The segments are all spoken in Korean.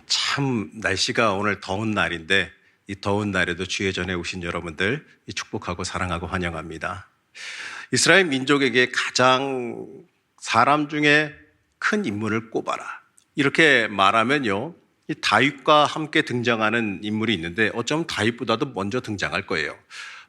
참 날씨가 오늘 더운 날인데 이 더운 날에도 주의 전에 오신 여러분들 축복하고 사랑하고 환영합니다. 이스라엘 민족에게 가장 사람 중에 큰 인물을 꼽아라. 이렇게 말하면요. 이 다윗과 함께 등장하는 인물이 있는데 어쩌면 다윗보다도 먼저 등장할 거예요.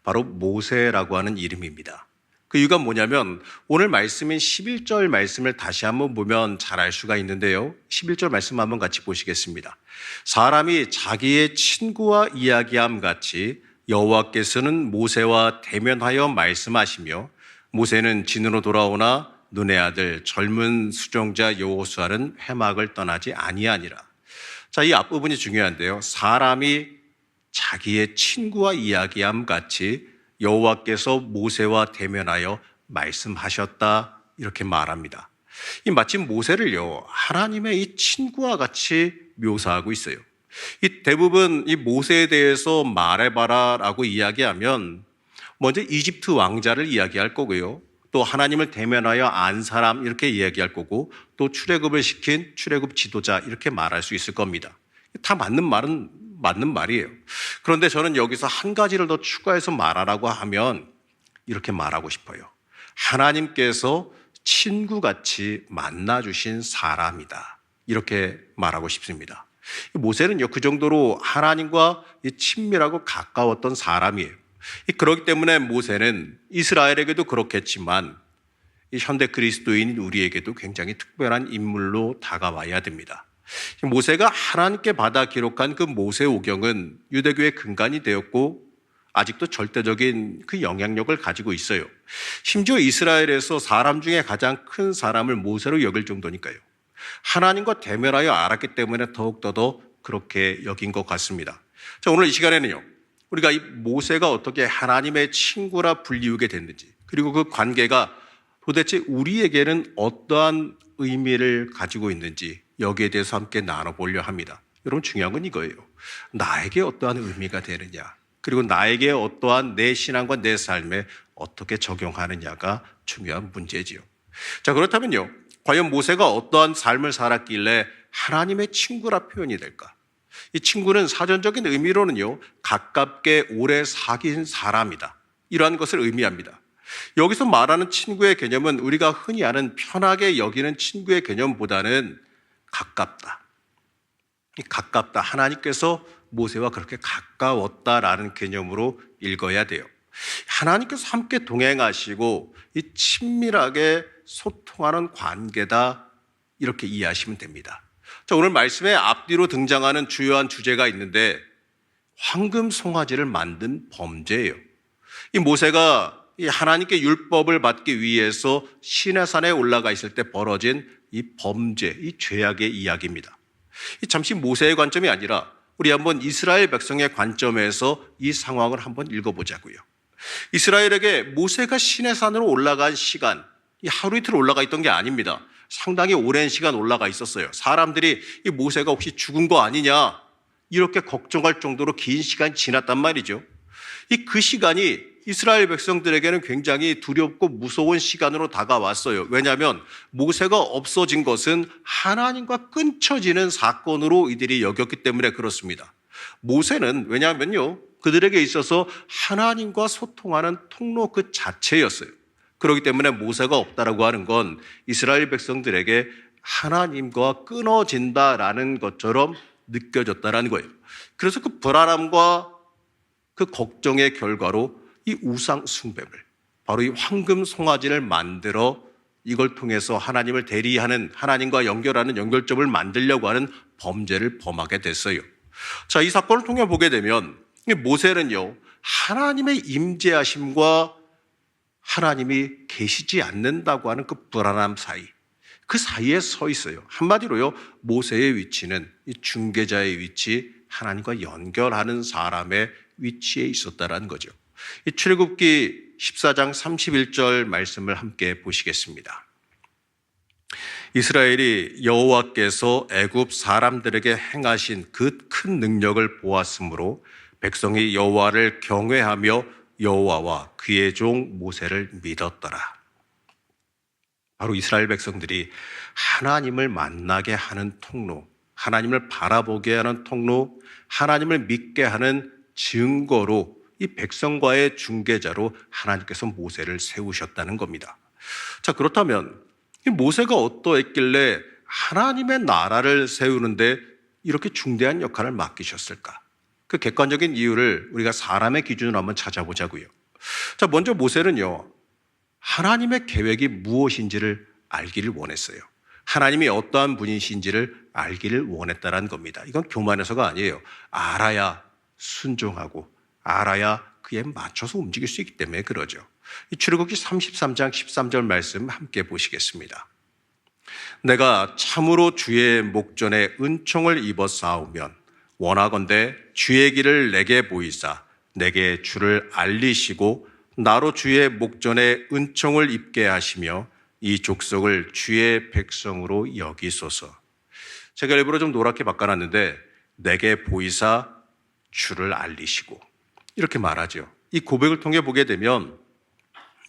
바로 모세라고 하는 이름입니다. 그 이유가 뭐냐면 오늘 말씀인 11절 말씀을 다시 한번 보면 잘 알 수가 있는데요. 11절 말씀 한번 같이 보시겠습니다. 사람이 자기의 친구와 이야기함 같이 여호와께서는 모세와 대면하여 말씀하시며 모세는 진으로 돌아오나 눈의 아들 젊은 수종자 여호수아는 회막을 떠나지 아니하니라. 자, 이 앞부분이 중요한데요. 사람이 자기의 친구와 이야기함 같이 여호와께서 모세와 대면하여 말씀하셨다 이렇게 말합니다. 이 마침 모세를요 하나님의 이 친구와 같이 묘사하고 있어요. 이 대부분 이 모세에 대해서 말해봐라라고 이야기하면 먼저 이집트 왕자를 이야기할 거고요. 또 하나님을 대면하여 안 사람 이렇게 이야기할 거고 또 출애굽을 시킨 출애굽 지도자 이렇게 말할 수 있을 겁니다. 다 맞는 말은 맞는 말이에요. 그런데 저는 여기서 한 가지를 더 추가해서 말하라고 하면 이렇게 말하고 싶어요. 하나님께서 친구같이 만나주신 사람이다. 이렇게 말하고 싶습니다. 모세는요, 그 정도로 하나님과 친밀하고 가까웠던 사람이에요. 그렇기 때문에 모세는 이스라엘에게도 그렇겠지만 현대 그리스도인인 우리에게도 굉장히 특별한 인물로 다가와야 됩니다. 모세가 하나님께 받아 기록한 그 모세오경은 유대교의 근간이 되었고 아직도 절대적인 그 영향력을 가지고 있어요. 심지어 이스라엘에서 사람 중에 가장 큰 사람을 모세로 여길 정도니까요. 하나님과 대면하여 알았기 때문에 더욱더 그렇게 여긴 것 같습니다. 자, 오늘 이 시간에는요, 우리가 이 모세가 어떻게 하나님의 친구라 불리우게 됐는지, 그리고 그 관계가 도대체 우리에게는 어떠한 의미를 가지고 있는지 여기에 대해서 함께 나눠보려 합니다. 여러분, 중요한 건 이거예요. 나에게 어떠한 의미가 되느냐, 그리고 나에게 어떠한 내 신앙과 내 삶에 어떻게 적용하느냐가 중요한 문제지요. 자, 그렇다면요, 과연 모세가 어떠한 삶을 살았길래 하나님의 친구라 표현이 될까? 이 친구는 사전적인 의미로는요, 가깝게 오래 사귄 사람이다, 이러한 것을 의미합니다. 여기서 말하는 친구의 개념은 우리가 흔히 아는 편하게 여기는 친구의 개념보다는 가깝다. 가깝다. 하나님께서 모세와 그렇게 가까웠다라는 개념으로 읽어야 돼요. 하나님께서 함께 동행하시고 이 친밀하게 소통하는 관계다. 이렇게 이해하시면 됩니다. 자, 오늘 말씀의 앞뒤로 등장하는 주요한 주제가 있는데 황금 송아지를 만든 범죄예요. 이 모세가 이 하나님께 율법을 받기 위해서 시내산에 올라가 있을 때 벌어진 이 범죄, 이 죄악의 이야기입니다. 잠시 모세의 관점이 아니라 우리 한번 이스라엘 백성의 관점에서 이 상황을 한번 읽어보자고요. 이스라엘에게 모세가 시내산으로 올라간 시간, 이 하루 이틀 올라가 있던 게 아닙니다. 상당히 오랜 시간 올라가 있었어요. 사람들이 이 모세가 혹시 죽은 거 아니냐 이렇게 걱정할 정도로 긴 시간이 지났단 말이죠. 그 시간이 이스라엘 백성들에게는 굉장히 두렵고 무서운 시간으로 다가왔어요. 왜냐하면 모세가 없어진 것은 하나님과 끊쳐지는 사건으로 이들이 여겼기 때문에 그렇습니다. 모세는 왜냐하면요, 그들에게 있어서 하나님과 소통하는 통로 그 자체였어요. 그렇기 때문에 모세가 없다라고 하는 건 이스라엘 백성들에게 하나님과 끊어진다라는 것처럼 느껴졌다라는 거예요. 그래서 그 불안함과 그 걱정의 결과로 이 우상 숭배를, 바로 이 황금 송아지를 만들어 이걸 통해서 하나님을 대리하는, 하나님과 연결하는 연결점을 만들려고 하는 범죄를 범하게 됐어요. 자, 이 사건을 통해 보게 되면 모세는요, 하나님의 임재하심과 하나님이 계시지 않는다고 하는 그 불안함 사이, 그 사이에 서 있어요. 한마디로요, 모세의 위치는 이 중개자의 위치, 하나님과 연결하는 사람의 위치에 있었다라는 거죠. 이 출애굽기 14장 31절 말씀을 함께 보시겠습니다. 이스라엘이 여호와께서 애굽 사람들에게 행하신 그 큰 능력을 보았으므로 백성이 여호와를 경외하며 여호와와 그의 종 모세를 믿었더라. 바로 이스라엘 백성들이 하나님을 만나게 하는 통로, 하나님을 바라보게 하는 통로, 하나님을 믿게 하는 증거로 이 백성과의 중개자로 하나님께서 모세를 세우셨다는 겁니다. 자, 그렇다면 이 모세가 어떠했길래 하나님의 나라를 세우는데 이렇게 중대한 역할을 맡기셨을까? 그 객관적인 이유를 우리가 사람의 기준으로 한번 찾아보자고요. 자, 먼저 모세는요, 하나님의 계획이 무엇인지를 알기를 원했어요. 하나님이 어떠한 분이신지를 알기를 원했다는 겁니다. 이건 교만해서가 아니에요. 알아야 순종하고 알아야 그에 맞춰서 움직일 수 있기 때문에 그러죠. 이 출애굽기 33장 13절 말씀 함께 보시겠습니다. 내가 참으로 주의 목전에 은총을 입어 싸우면 원하건대 주의 길을 내게 보이사 내게 주를 알리시고 나로 주의 목전에 은총을 입게 하시며 이 족속을 주의 백성으로 여기소서. 제가 일부러 좀 노랗게 바꿔놨는데 내게 보이사 주를 알리시고 이렇게 말하죠. 이 고백을 통해 보게 되면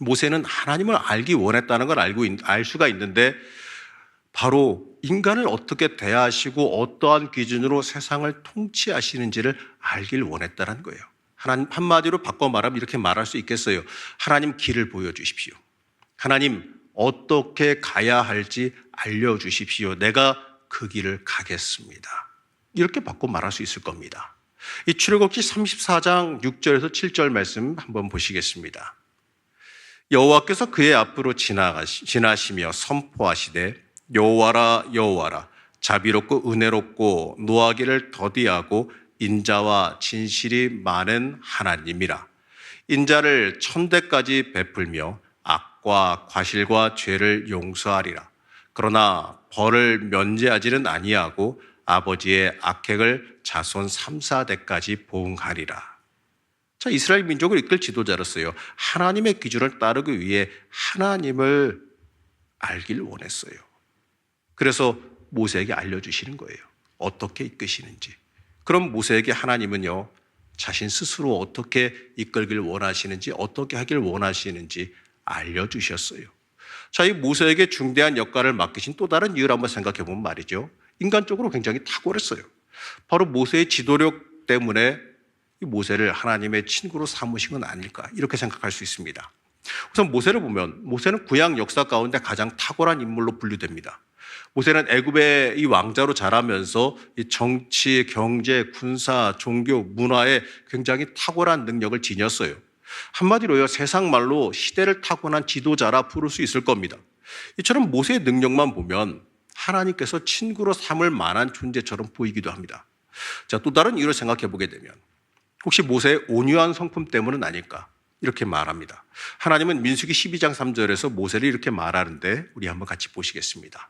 모세는 하나님을 알기 원했다는 걸 알 수가 있는데 바로 인간을 어떻게 대하시고 어떠한 기준으로 세상을 통치하시는지를 알길 원했다는 거예요. 하나님, 한마디로 바꿔 말하면 이렇게 말할 수 있겠어요. 하나님 길을 보여주십시오. 하나님 어떻게 가야 할지 알려주십시오. 내가 그 길을 가겠습니다. 이렇게 바꿔 말할 수 있을 겁니다. 이 출애굽기 34장 6절에서 7절 말씀 한번 보시겠습니다. 여호와께서 그의 앞으로 지나시며 선포하시되 여호와라 여호와라 자비롭고 은혜롭고 노하기를 더디하고 인자와 진실이 많은 하나님이라. 인자를 천대까지 베풀며 악과 과실과 죄를 용서하리라. 그러나 벌을 면제하지는 아니하고 아버지의 악행을 자손 3, 4대까지 보응하리라. 자, 이스라엘 민족을 이끌 지도자로서요, 하나님의 기준을 따르기 위해 하나님을 알길 원했어요. 그래서 모세에게 알려주시는 거예요. 어떻게 이끄시는지. 그럼 모세에게 하나님은요, 자신 스스로 어떻게 이끌길 원하시는지, 어떻게 하길 원하시는지 알려주셨어요. 자, 이 모세에게 중대한 역할을 맡기신 또 다른 이유를 한번 생각해 보면 말이죠. 인간적으로 굉장히 탁월했어요. 바로 모세의 지도력 때문에 이 모세를 하나님의 친구로 삼으신 건 아닐까, 이렇게 생각할 수 있습니다. 우선 모세를 보면 모세는 구약 역사 가운데 가장 탁월한 인물로 분류됩니다. 모세는 애굽의 이 왕자로 자라면서 이 정치, 경제, 군사, 종교, 문화에 굉장히 탁월한 능력을 지녔어요. 한마디로요, 세상 말로 시대를 타고난 지도자라 부를 수 있을 겁니다. 이처럼 모세의 능력만 보면 하나님께서 친구로 삼을 만한 존재처럼 보이기도 합니다. 자, 또 다른 이유를 생각해 보게 되면 혹시 모세의 온유한 성품 때문은 아닐까? 이렇게 말합니다. 하나님은 민수기 12장 3절에서 모세를 이렇게 말하는데 우리 한번 같이 보시겠습니다.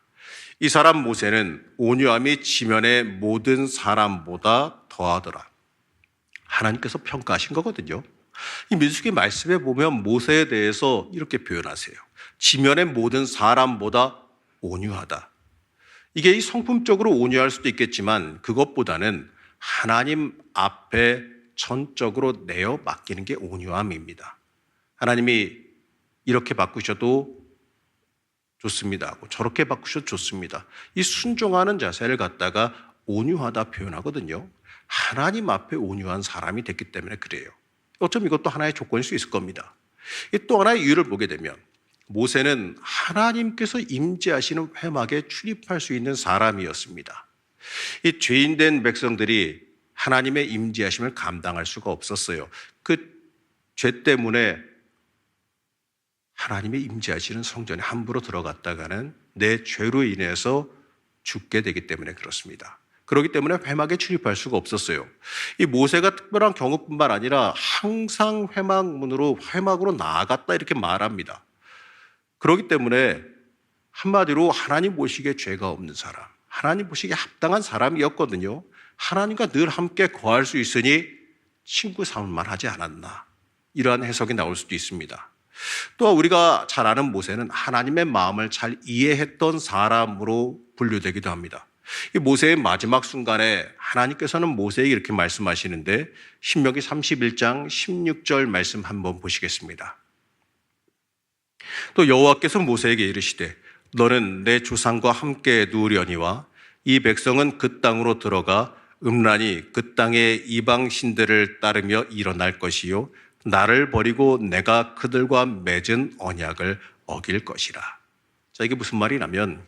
이 사람 모세는 온유함이 지면의 모든 사람보다 더하더라. 하나님께서 평가하신 거거든요. 이 민수기 말씀에 보면 모세에 대해서 이렇게 표현하세요. 지면의 모든 사람보다 온유하다. 이게 이 성품적으로 온유할 수도 있겠지만 그것보다는 하나님 앞에 전적으로 내어 맡기는 게 온유함입니다. 하나님이 이렇게 바꾸셔도 좋습니다 하고 저렇게 바꾸셔도 좋습니다. 이 순종하는 자세를 갖다가 온유하다 표현하거든요. 하나님 앞에 온유한 사람이 됐기 때문에 그래요. 어쩌면 이것도 하나의 조건일 수 있을 겁니다. 또 하나의 이유를 보게 되면 모세는 하나님께서 임재하시는 회막에 출입할 수 있는 사람이었습니다. 이 죄인된 백성들이 하나님의 임재하심을 감당할 수가 없었어요. 그 죄 때문에 하나님의 임재하시는 성전에 함부로 들어갔다가는 내 죄로 인해서 죽게 되기 때문에 그렇습니다. 그렇기 때문에 회막에 출입할 수가 없었어요. 이 모세가 특별한 경우뿐만 아니라 항상 회막으로 나아갔다 이렇게 말합니다. 그렇기 때문에 한마디로 하나님 보시기에 죄가 없는 사람, 하나님 보시기에 합당한 사람이었거든요. 하나님과 늘 함께 거할 수 있으니 친구 삼을만 하지 않았나, 이러한 해석이 나올 수도 있습니다. 또 우리가 잘 아는 모세는 하나님의 마음을 잘 이해했던 사람으로 분류되기도 합니다. 이 모세의 마지막 순간에 하나님께서는 모세에게 이렇게 말씀하시는데 신명기 31장 16절 말씀 한번 보시겠습니다. 또 여호와께서 모세에게 이르시되 너는 내 조상과 함께 누우려니와 이 백성은 그 땅으로 들어가 음란히 그 땅의 이방 신들을 따르며 일어날 것이요 나를 버리고 내가 그들과 맺은 언약을 어길 것이라. 자, 이게 무슨 말이냐면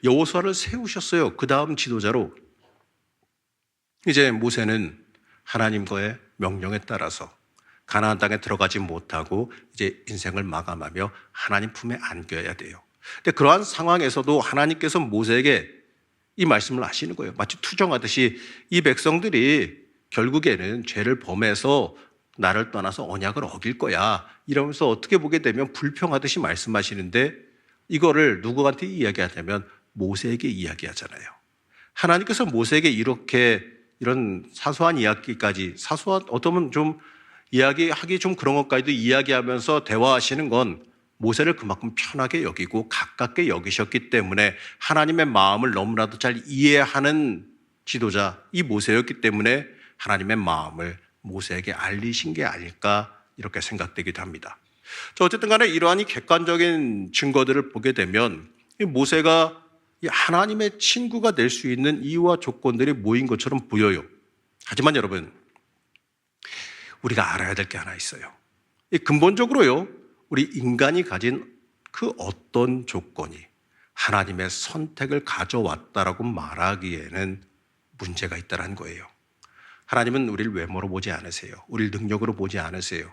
여호수아를 세우셨어요. 그 다음 지도자로. 이제 모세는 하나님과의 명령에 따라서 가나안 땅에 들어가지 못하고 이제 인생을 마감하며 하나님 품에 안겨야 돼요. 근데 그러한 상황에서도 하나님께서 모세에게 이 말씀을 하시는 거예요. 마치 투정하듯이 이 백성들이 결국에는 죄를 범해서 나를 떠나서 언약을 어길 거야. 이러면서 어떻게 보게 되면 불평하듯이 말씀하시는데 이거를 누구한테 이야기하냐면 모세에게 이야기하잖아요. 하나님께서 모세에게 이렇게 이런 사소한 이야기까지 어쩌면 좀 이야기하기 좀 그런 것까지도 이야기하면서 대화하시는 건 모세를 그만큼 편하게 여기고 가깝게 여기셨기 때문에 하나님의 마음을 너무나도 잘 이해하는 지도자 이 모세였기 때문에 하나님의 마음을 모세에게 알리신 게 아닐까 이렇게 생각되기도 합니다. 어쨌든 간에 이러한 이 객관적인 증거들을 보게 되면 이 모세가 하나님의 친구가 될 수 있는 이유와 조건들이 모인 것처럼 보여요. 하지만 여러분, 우리가 알아야 될 게 하나 있어요. 근본적으로요, 우리 인간이 가진 그 어떤 조건이 하나님의 선택을 가져왔다라고 말하기에는 문제가 있다는 거예요. 하나님은 우리를 외모로 보지 않으세요. 우리를 능력으로 보지 않으세요.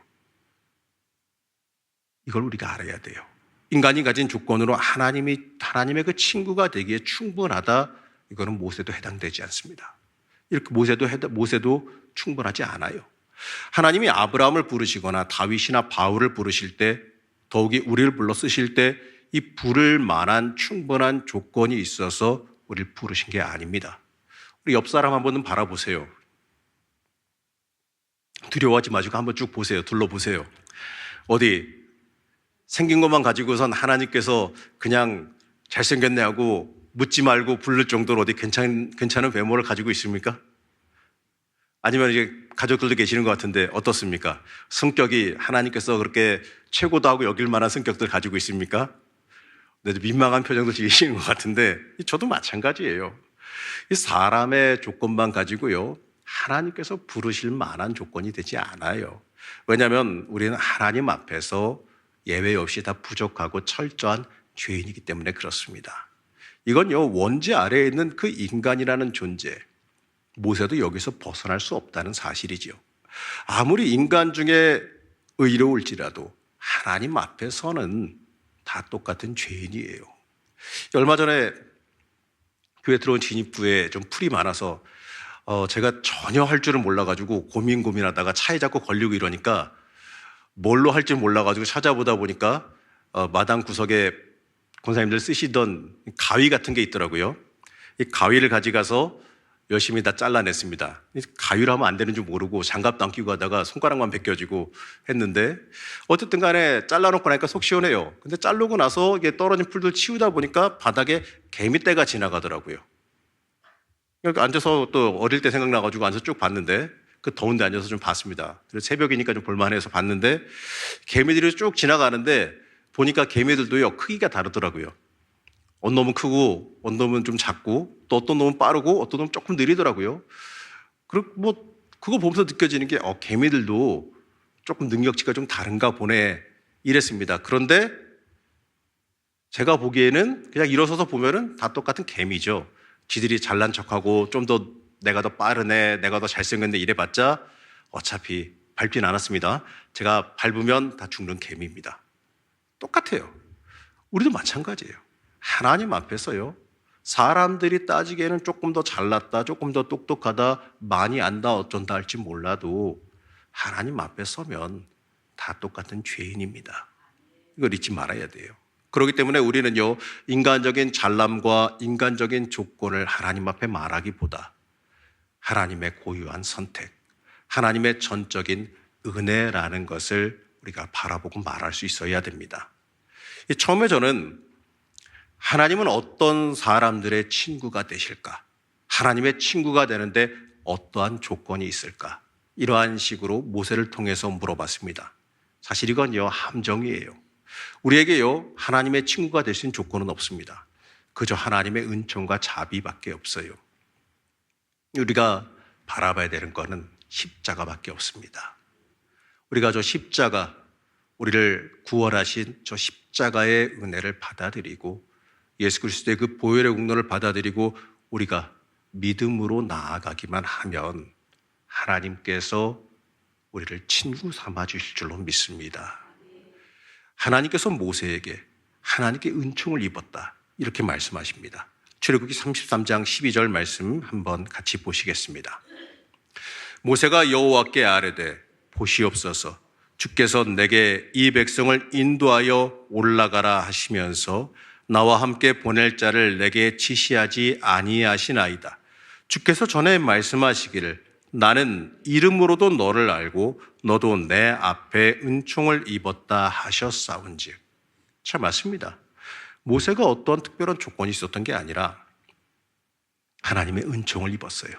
이걸 우리가 알아야 돼요. 인간이 가진 조건으로 하나님의 그 친구가 되기에 충분하다. 이거는 모세도 해당되지 않습니다. 이렇게 모세도 충분하지 않아요. 하나님이 아브라함을 부르시거나 다윗이나 바울을 부르실 때 더욱이 우리를 불러 쓰실 때 이 부를 만한 충분한 조건이 있어서 우리를 부르신 게 아닙니다. 우리 옆 사람 한 번은 바라보세요. 두려워하지 마시고 한번 쭉 보세요. 둘러보세요. 어디 생긴 것만 가지고선 하나님께서 그냥 잘생겼네 하고 묻지 말고 부를 정도로 어디 괜찮은 외모를 가지고 있습니까? 아니면 이제 가족들도 계시는 것 같은데 어떻습니까? 성격이 하나님께서 그렇게 최고다 하고 여길 만한 성격들 가지고 있습니까? 네, 민망한 표정도 지으시는 것 같은데 저도 마찬가지예요. 이 사람의 조건만 가지고요 하나님께서 부르실 만한 조건이 되지 않아요. 왜냐하면 우리는 하나님 앞에서 예외 없이 다 부족하고 철저한 죄인이기 때문에 그렇습니다. 이건요 원죄 아래에 있는 그 인간이라는 존재, 모세도 여기서 벗어날 수 없다는 사실이죠. 아무리 인간 중에 의로울지라도 하나님 앞에서는 다 똑같은 죄인이에요. 얼마 전에 교회 들어온 진입부에 좀 풀이 많아서 제가 전혀 할 줄을 몰라가지고 고민하다가 차에 자꾸 걸리고 이러니까 뭘로 할지 몰라가지고 찾아보다 보니까 마당 구석에 권사님들 쓰시던 가위 같은 게 있더라고요. 이 가위를 가져가서 열심히 다 잘라냈습니다. 가위로 하면 안 되는 줄 모르고 장갑도 안 끼고 하다가 손가락만 벗겨지고 했는데 어쨌든 간에 잘라놓고 나니까 속 시원해요. 근데 자르고 나서 이게 떨어진 풀들 치우다 보니까 바닥에 개미떼가 지나가더라고요. 여기 앉아서 또 어릴 때 생각나가지고 앉아서 쭉 봤는데 그 더운데 앉아서 좀 봤습니다. 그래서 새벽이니까 좀 볼만해서 봤는데 개미들이 쭉 지나가는데 보니까 개미들도요 크기가 다르더라고요. 어떤 놈은 크고 어떤 놈은 좀 작고 또 어떤 놈은 빠르고 어떤 놈은 조금 느리더라고요. 그리고 그거 보면서 느껴지는 게 개미들도 조금 능력치가 좀 다른가 보네 이랬습니다. 그런데 제가 보기에는 그냥 일어서서 보면은 다 똑같은 개미죠. 지들이 잘난 척하고 좀 더 내가 더 빠르네, 내가 더 잘생겼네 이래봤자 어차피 밟진 않았습니다. 제가 밟으면 다 죽는 개미입니다. 똑같아요. 우리도 마찬가지예요. 하나님 앞에서요 사람들이 따지기에는 조금 더 잘났다, 조금 더 똑똑하다, 많이 안다, 어쩐다 할지 몰라도 하나님 앞에 서면 다 똑같은 죄인입니다. 이걸 잊지 말아야 돼요. 그렇기 때문에 우리는요 인간적인 잘남과 인간적인 조건을 하나님 앞에 말하기보다 하나님의 고유한 선택, 하나님의 전적인 은혜라는 것을 우리가 바라보고 말할 수 있어야 됩니다. 처음에 저는 하나님은 어떤 사람들의 친구가 되실까? 하나님의 친구가 되는데 어떠한 조건이 있을까? 이러한 식으로 모세를 통해서 물어봤습니다. 사실 이건요 함정이에요. 우리에게요 하나님의 친구가 될 수 있는 조건은 없습니다. 그저 하나님의 은총과 자비밖에 없어요. 우리가 바라봐야 되는 것은 십자가밖에 없습니다. 우리가 저 십자가, 우리를 구원하신 저 십자가의 은혜를 받아들이고 예수 그리스도의 그 보혈의 공로를 받아들이고 우리가 믿음으로 나아가기만 하면 하나님께서 우리를 친구 삼아 주실 줄로 믿습니다. 하나님께서 모세에게 하나님께 은총을 입었다 이렇게 말씀하십니다. 출애굽기 33장 12절 말씀 한번 같이 보시겠습니다. 모세가 여호와께 아뢰되 보시옵소서 주께서 내게 이 백성을 인도하여 올라가라 하시면서 나와 함께 보낼 자를 내게 지시하지 아니하시나이다. 주께서 전에 말씀하시기를 나는 이름으로도 너를 알고 너도 내 앞에 은총을 입었다 하셨사온즉. 참 맞습니다. 모세가 어떤 특별한 조건이 있었던 게 아니라 하나님의 은총을 입었어요.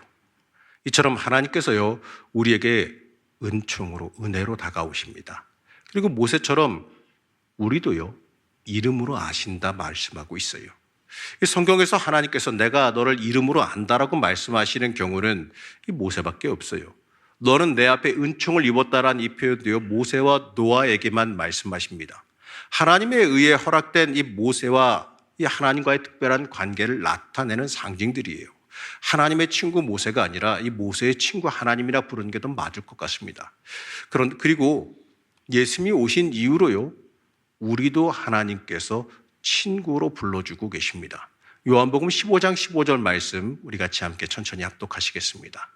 이처럼 하나님께서요 우리에게 은총으로 은혜로 다가오십니다. 그리고 모세처럼 우리도요 이름으로 아신다 말씀하고 있어요. 성경에서 하나님께서 내가 너를 이름으로 안다라고 말씀하시는 경우는 이 모세밖에 없어요. 너는 내 앞에 은총을 입었다라는 이 표현도요 모세와 노아에게만 말씀하십니다. 하나님에 의해 허락된 이 모세와 이 하나님과의 특별한 관계를 나타내는 상징들이에요. 하나님의 친구 모세가 아니라 이 모세의 친구 하나님이라 부르는 게 더 맞을 것 같습니다. 그리고 예수님이 오신 이후로요 우리도 하나님께서 친구로 불러주고 계십니다. 요한복음 15장 15절 말씀 우리 같이 함께 천천히 합독하시겠습니다.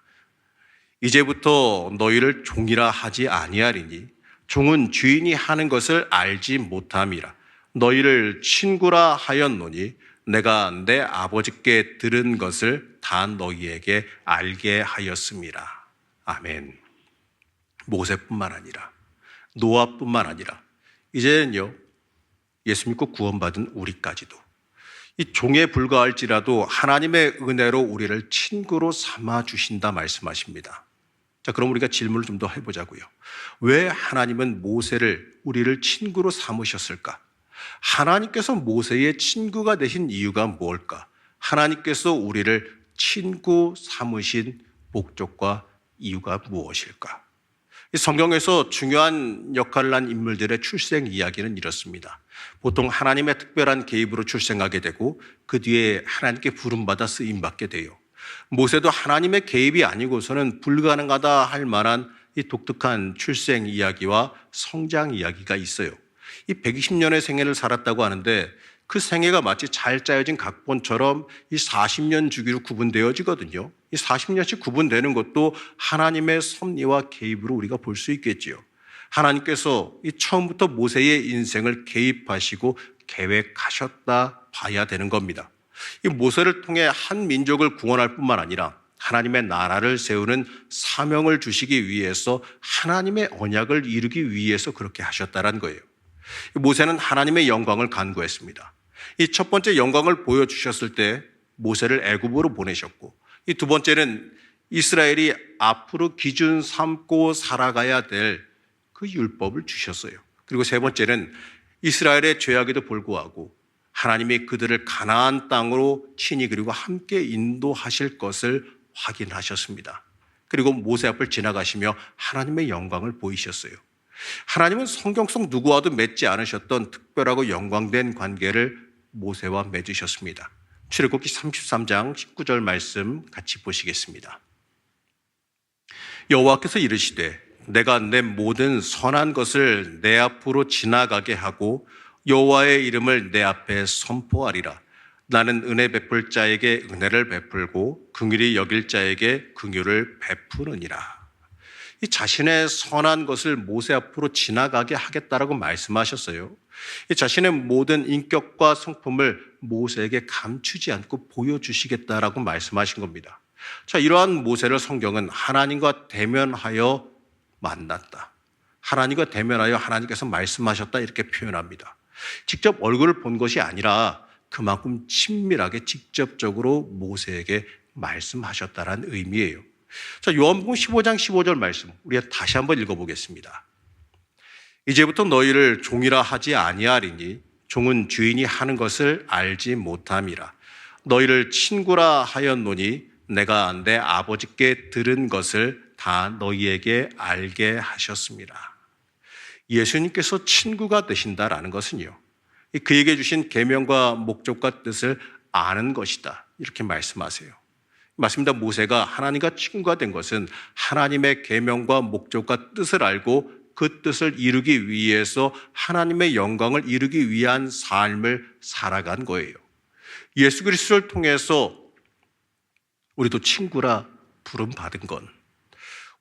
이제부터 너희를 종이라 하지 아니하리니 종은 주인이 하는 것을 알지 못함이라. 너희를 친구라 하였노니 내가 내 아버지께 들은 것을 다 너희에게 알게 하였음이라. 아멘. 모세뿐만 아니라 노아뿐만 아니라 이제는요 예수 믿고 구원받은 우리까지도 이 종에 불과할지라도 하나님의 은혜로 우리를 친구로 삼아 주신다 말씀하십니다. 자, 그럼 우리가 질문을 좀 더 해보자고요. 왜 하나님은 모세를 우리를 친구로 삼으셨을까? 하나님께서 모세의 친구가 되신 이유가 뭘까? 하나님께서 우리를 친구 삼으신 목적과 이유가 무엇일까? 성경에서 중요한 역할을 한 인물들의 출생 이야기는 이렇습니다. 보통 하나님의 특별한 개입으로 출생하게 되고 그 뒤에 하나님께 부름받아 쓰임받게 돼요. 모세도 하나님의 개입이 아니고서는 불가능하다 할 만한 이 독특한 출생 이야기와 성장 이야기가 있어요. 이 120년의 생애를 살았다고 하는데 그 생애가 마치 잘 짜여진 각본처럼 이 40년 주기로 구분되어지거든요. 이 40년씩 구분되는 것도 하나님의 섭리와 개입으로 우리가 볼 수 있겠지요. 하나님께서 이 처음부터 모세의 인생을 개입하시고 계획하셨다 봐야 되는 겁니다. 이 모세를 통해 한 민족을 구원할 뿐만 아니라 하나님의 나라를 세우는 사명을 주시기 위해서 하나님의 언약을 이루기 위해서 그렇게 하셨다는 거예요. 모세는 하나님의 영광을 간구했습니다. 이 첫 번째 영광을 보여주셨을 때 모세를 애굽으로 보내셨고 이 두 번째는 이스라엘이 앞으로 기준 삼고 살아가야 될 그 율법을 주셨어요. 그리고 세 번째는 이스라엘의 죄악에도 불구하고 하나님이 그들을 가나안 땅으로 친히 그리고 함께 인도하실 것을 확인하셨습니다. 그리고 모세 앞을 지나가시며 하나님의 영광을 보이셨어요. 하나님은 성경 속 누구와도 맺지 않으셨던 특별하고 영광된 관계를 모세와 맺으셨습니다. 출애굽기 33장 19절 말씀 같이 보시겠습니다. 여호와께서 이르시되 내가 내 모든 선한 것을 내 앞으로 지나가게 하고 여호와의 이름을 내 앞에 선포하리라. 나는 은혜 베풀 자에게 은혜를 베풀고 긍휼히 여길 자에게 긍휼을 베푸느니라. 이 자신의 선한 것을 모세 앞으로 지나가게 하겠다라고 말씀하셨어요. 이 자신의 모든 인격과 성품을 모세에게 감추지 않고 보여주시겠다라고 말씀하신 겁니다. 자, 이러한 모세를 성경은 하나님과 대면하여 만났다. 하나님과 대면하여 하나님께서 말씀하셨다 이렇게 표현합니다. 직접 얼굴을 본 것이 아니라 그만큼 친밀하게 직접적으로 모세에게 말씀하셨다는 의미예요. 자, 요한복음 15장 15절 말씀 우리가 다시 한번 읽어보겠습니다. 이제부터 너희를 종이라 하지 아니하리니 종은 주인이 하는 것을 알지 못함이라. 너희를 친구라 하였노니 내가 내 아버지께 들은 것을 다 너희에게 알게 하셨습니다. 예수님께서 친구가 되신다라는 것은요, 그에게 주신 계명과 목적과 뜻을 아는 것이다, 이렇게 말씀하세요. 맞습니다. 모세가 하나님과 친구가 된 것은 하나님의 계명과 목적과 뜻을 알고 그 뜻을 이루기 위해서 하나님의 영광을 이루기 위한 삶을 살아간 거예요. 예수 그리스도를 통해서 우리도 친구라 부름 받은 건,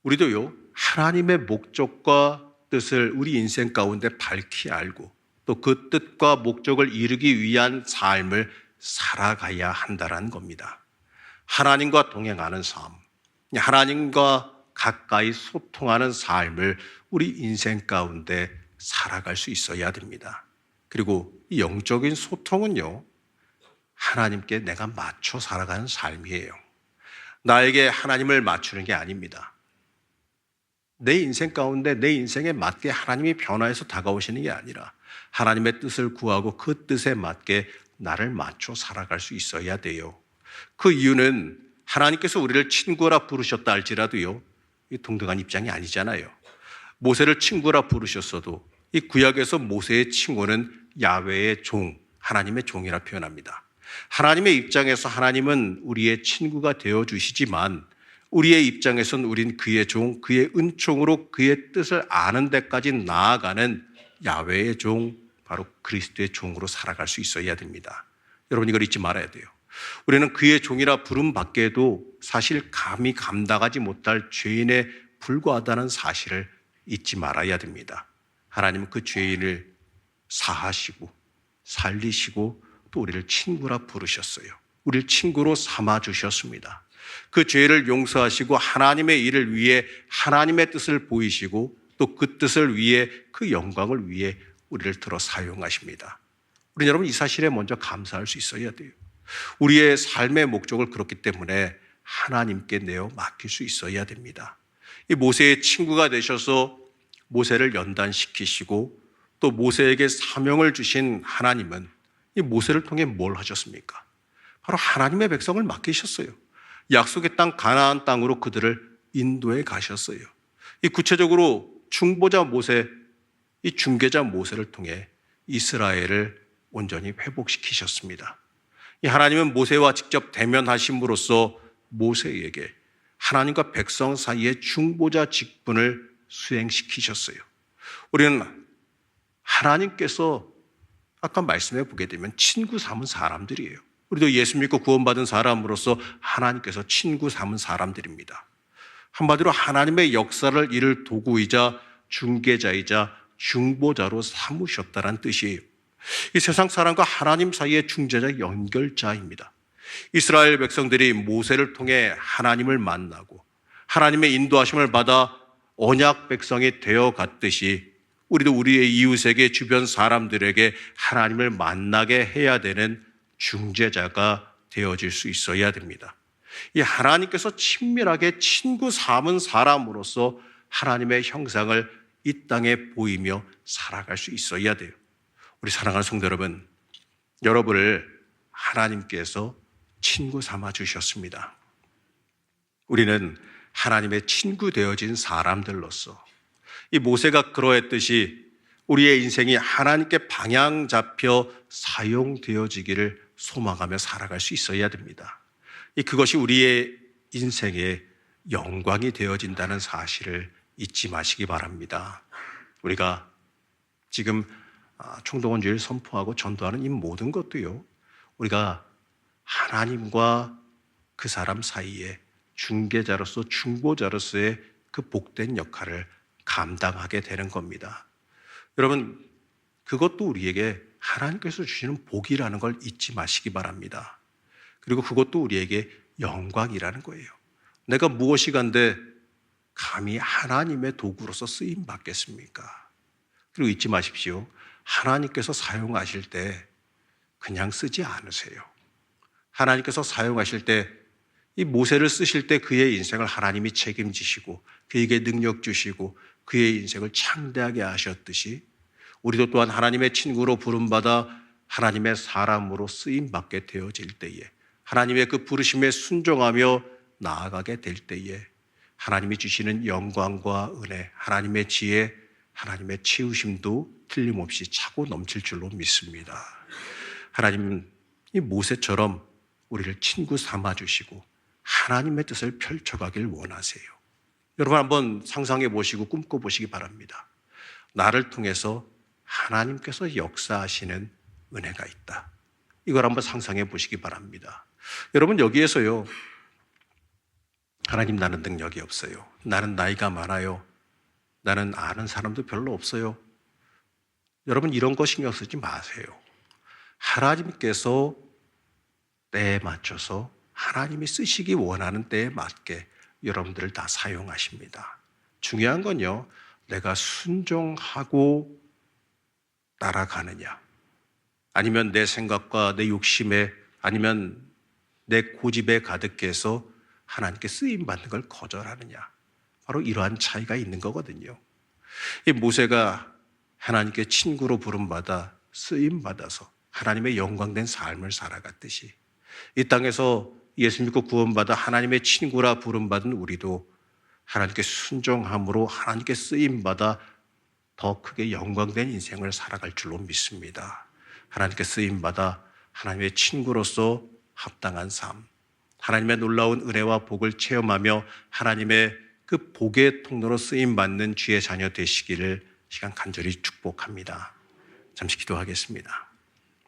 우리도요 하나님의 목적과 뜻을 우리 인생 가운데 밝히 알고 또 그 뜻과 목적을 이루기 위한 삶을 살아가야 한다는 겁니다. 하나님과 동행하는 삶, 하나님과 가까이 소통하는 삶을 우리 인생 가운데 살아갈 수 있어야 됩니다. 그리고 이 영적인 소통은요, 하나님께 내가 맞춰 살아가는 삶이에요. 나에게 하나님을 맞추는 게 아닙니다. 내 인생 가운데 내 인생에 맞게 하나님이 변화해서 다가오시는 게 아니라 하나님의 뜻을 구하고 그 뜻에 맞게 나를 맞춰 살아갈 수 있어야 돼요. 그 이유는 하나님께서 우리를 친구라 부르셨다 할지라도요, 이 동등한 입장이 아니잖아요. 모세를 친구라 부르셨어도 이 구약에서 모세의 친구는 야훼의 종, 하나님의 종이라 표현합니다. 하나님의 입장에서 하나님은 우리의 친구가 되어주시지만 우리의 입장에서는 우린 그의 종, 그의 은총으로 그의 뜻을 아는 데까지 나아가는 야훼의 종, 바로 그리스도의 종으로 살아갈 수 있어야 됩니다. 여러분, 이걸 잊지 말아야 돼요. 우리는 그의 종이라 부름받게도 사실 감히 감당하지 못할 죄인에 불과하다는 사실을 잊지 말아야 됩니다. 하나님은 그 죄인을 사하시고 살리시고 또 우리를 친구라 부르셨어요. 우리를 친구로 삼아주셨습니다. 그 죄를 용서하시고 하나님의 일을 위해 하나님의 뜻을 보이시고 또 그 뜻을 위해 그 영광을 위해 우리를 들어 사용하십니다. 우리 여러분, 이 사실에 먼저 감사할 수 있어야 돼요. 우리의 삶의 목적을 그렇기 때문에 하나님께 내어 맡길 수 있어야 됩니다. 이 모세의 친구가 되셔서 모세를 연단시키시고 또 모세에게 사명을 주신 하나님은 이 모세를 통해 뭘 하셨습니까? 바로 하나님의 백성을 맡기셨어요. 약속의 땅 가나안 땅으로 그들을 인도해 가셨어요. 이 구체적으로 중보자 모세, 이 중개자 모세를 통해 이스라엘을 온전히 회복시키셨습니다. 이 하나님은 모세와 직접 대면하심으로써 모세에게 하나님과 백성 사이의 중보자 직분을 수행시키셨어요. 우리는 하나님께서 아까 말씀해 보게 되면 친구 삼은 사람들이에요. 우리도 예수 믿고 구원받은 사람으로서 하나님께서 친구 삼은 사람들입니다. 한마디로 하나님의 역사를 이룰 도구이자 중개자이자 중보자로 삼으셨다는 뜻이에요. 이 세상 사람과 하나님 사이의 중재자, 연결자입니다. 이스라엘 백성들이 모세를 통해 하나님을 만나고 하나님의 인도하심을 받아 언약 백성이 되어 갔듯이 우리도 우리의 이웃에게, 주변 사람들에게 하나님을 만나게 해야 되는 중재자가 되어질 수 있어야 됩니다. 이 하나님께서 친밀하게 친구 삼은 사람으로서 하나님의 형상을 이 땅에 보이며 살아갈 수 있어야 돼요. 우리 사랑하는 성도 여러분, 여러분을 하나님께서 친구 삼아 주셨습니다. 우리는 하나님의 친구 되어진 사람들로서 이 모세가 그러했듯이 우리의 인생이 하나님께 방향 잡혀 사용되어지기를 소망하며 살아갈 수 있어야 됩니다. 그것이 우리의 인생의 영광이 되어진다는 사실을 잊지 마시기 바랍니다. 우리가 지금 총동원주의를 선포하고 전도하는 이 모든 것도요, 우리가 하나님과 그 사람 사이에 중개자로서, 중보자로서의 그 복된 역할을 감당하게 되는 겁니다. 여러분, 그것도 우리에게 하나님께서 주시는 복이라는 걸 잊지 마시기 바랍니다. 그리고 그것도 우리에게 영광이라는 거예요. 내가 무엇이 간데 감히 하나님의 도구로서 쓰임 받겠습니까? 그리고 잊지 마십시오. 하나님께서 사용하실 때 그냥 쓰지 않으세요. 하나님께서 사용하실 때, 이 모세를 쓰실 때 그의 인생을 하나님이 책임지시고 그에게 능력 주시고 그의 인생을 창대하게 하셨듯이 우리도 또한 하나님의 친구로 부름받아 하나님의 사람으로 쓰임받게 되어질 때에 하나님의 그 부르심에 순종하며 나아가게 될 때에 하나님이 주시는 영광과 은혜, 하나님의 지혜, 하나님의 치우심도 틀림없이 차고 넘칠 줄로 믿습니다. 하나님은 이 모세처럼 우리를 친구 삼아주시고 하나님의 뜻을 펼쳐가길 원하세요. 여러분 한번 상상해 보시고 꿈꿔 보시기 바랍니다. 나를 통해서 하나님께서 역사하시는 은혜가 있다. 이걸 한번 상상해 보시기 바랍니다. 여러분 여기에서요, 하나님 나는 능력이 없어요. 나는 나이가 많아요. 나는 아는 사람도 별로 없어요. 여러분 이런 거 신경 쓰지 마세요. 하나님께서 때에 맞춰서 하나님이 쓰시기 원하는 때에 맞게 여러분들을 다 사용하십니다. 중요한 건요, 내가 순종하고 따라가느냐, 아니면 내 생각과 내 욕심에, 아니면 내 고집에 가득해서 하나님께 쓰임받는 걸 거절하느냐, 바로 이러한 차이가 있는 거거든요. 이 모세가 하나님께 친구로 부름받아 쓰임받아서 하나님의 영광된 삶을 살아갔듯이 이 땅에서 예수 믿고 구원받아 하나님의 친구라 부름받은 우리도 하나님께 순종함으로 하나님께 쓰임받아 더 크게 영광된 인생을 살아갈 줄로 믿습니다. 하나님께 쓰임받아 하나님의 친구로서 합당한 삶, 하나님의 놀라운 은혜와 복을 체험하며 하나님의 그 복의 통로로 쓰임받는 주의 자녀 되시기를 시간 간절히 축복합니다. 잠시 기도하겠습니다.